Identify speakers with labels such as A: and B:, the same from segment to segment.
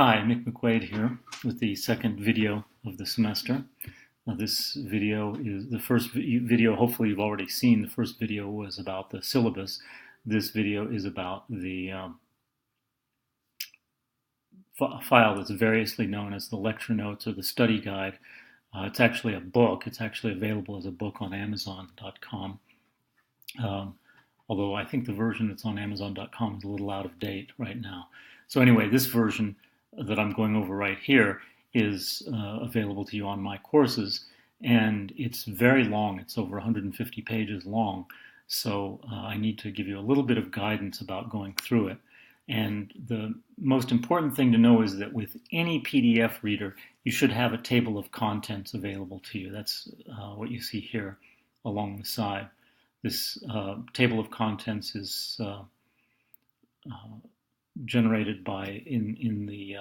A: Hi, Mick McQuaid here with the second video of the semester. This video is the first video, hopefully you've already seen. The first video was about the syllabus. This video is about the file that's variously known as the lecture notes or the study guide. It's actually a book. It's actually available as a book on Amazon.com. Although I think the version that's on Amazon.com is a little out of date right now. So anyway, this version that I'm going over right here is available to you on my courses, and it's very long. It's over 150 pages long, so I need to give you a little bit of guidance about going through it. And the most important thing to know is that with any PDF reader, you should have a table of contents available to you. That's what you see here along the side. This table of contents is generated by in the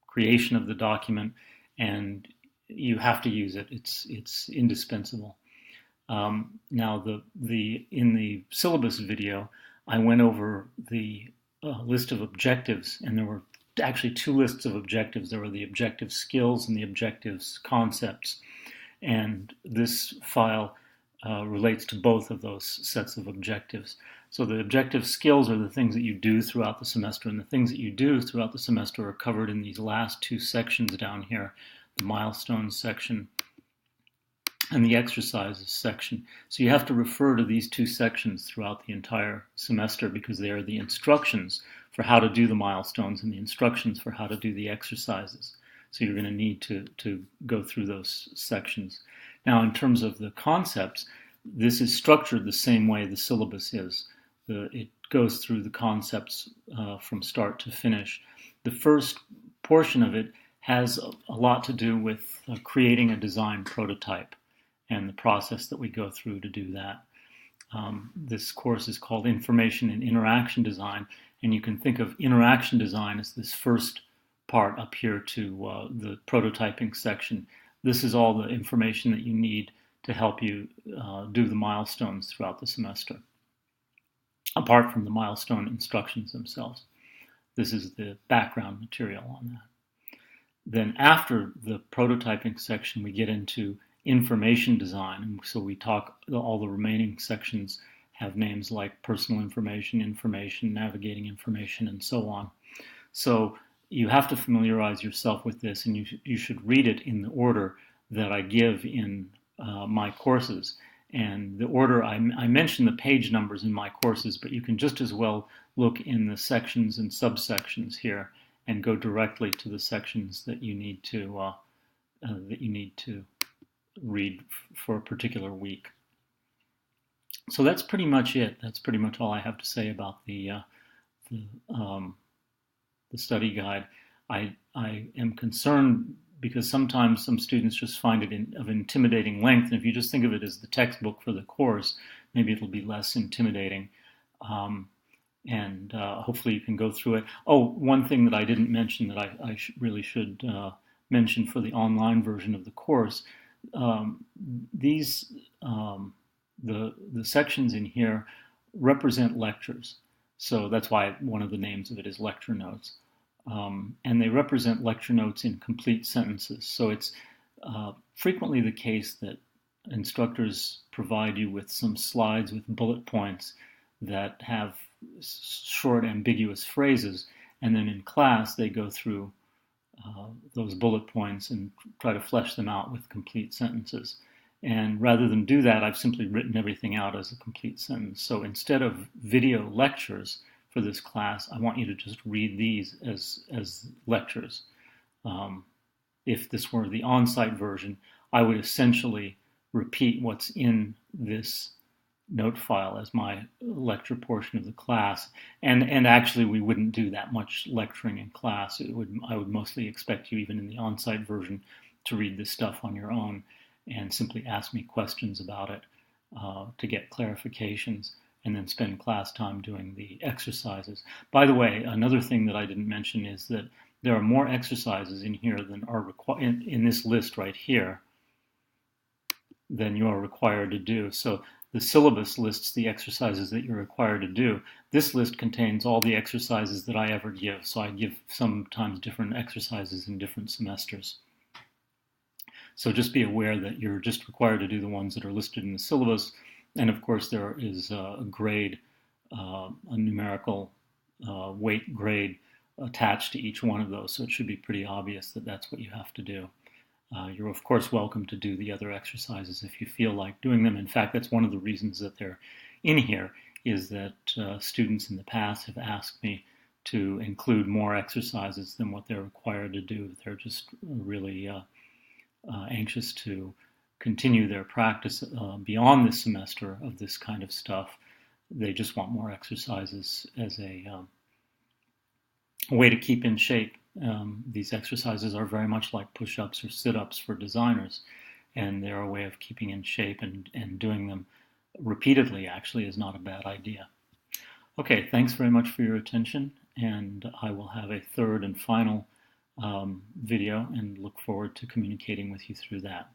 A: creation of the document, and you have to use it. It's indispensable. Now, in the syllabus video, I went over the list of objectives, and there were actually two lists of objectives. There were the objective skills and the objectives concepts, and this file relates to both of those sets of objectives. So the objective skills are the things that you do throughout the semester, and the things that you do throughout the semester are covered in these last two sections down here, the milestones section and the exercises section. So you have to refer to these two sections throughout the entire semester because they are the instructions for how to do the milestones and the instructions for how to do the exercises. So you're going to need to go through those sections. Now, in terms of the concepts, this is structured the same way the syllabus is. It goes through the concepts from start to finish. The first portion of it has a lot to do with creating a design prototype and the process that we go through to do that. This course is called Information and Interaction Design, and you can think of interaction design as this first part up here to the prototyping section. This is all the information that you need to help you do the milestones throughout the semester, apart from the milestone instructions themselves. This is the background material on that. Then after the prototyping section, we get into information design. And so we talk, all the remaining sections have names like personal information, navigating information, and so on. So you have to familiarize yourself with this, and you should read it in the order that I give in my courses. And the order, I mention the page numbers in my courses, but you can just as well look in the sections and subsections here and go directly to the sections that you need to read for a particular week. So that's pretty much it. That's pretty much all I have to say about the study guide. I am concerned because sometimes some students just find it of intimidating length, and if you just think of it as the textbook for the course, maybe it'll be less intimidating, and hopefully you can go through it. Oh, one thing that I didn't mention that I really should mention for the online version of the course, the sections in here represent lectures, so that's why one of the names of it is lecture notes. And they represent lecture notes in complete sentences. So it's frequently the case that instructors provide you with some slides with bullet points that have short, ambiguous phrases, and then in class they go through those bullet points and try to flesh them out with complete sentences. And rather than do that, I've simply written everything out as a complete sentence. So instead of video lectures for this class, I want you to just read these as lectures. If this were the on-site version, I would essentially repeat what's in this note file as my lecture portion of the class. And actually, we wouldn't do that much lecturing in class. I would mostly expect you, even in the on-site version, to read this stuff on your own and simply ask me questions about it to get clarifications, and then spend class time doing the exercises. By the way, another thing that I didn't mention is that there are more exercises in here than are in this list right here than you are required to do. So the syllabus lists the exercises that you're required to do. This list contains all the exercises that I ever give, so I give sometimes different exercises in different semesters. So just be aware that you're just required to do the ones that are listed in the syllabus, and of course there is a grade, a numerical weight grade attached to each one of those, so it should be pretty obvious that that's what you have to do. You're of course welcome to do the other exercises if you feel like doing them. In fact, that's one of the reasons that they're in here, is that students in the past have asked me to include more exercises than what they're required to do. They're just really anxious to continue their practice beyond this semester of this kind of stuff. They just want more exercises as a way to keep in shape. These exercises are very much like push-ups or sit-ups for designers, and they're a way of keeping in shape, and doing them repeatedly actually is not a bad idea. Okay, thanks very much for your attention, and I will have a third and final video and look forward to communicating with you through that.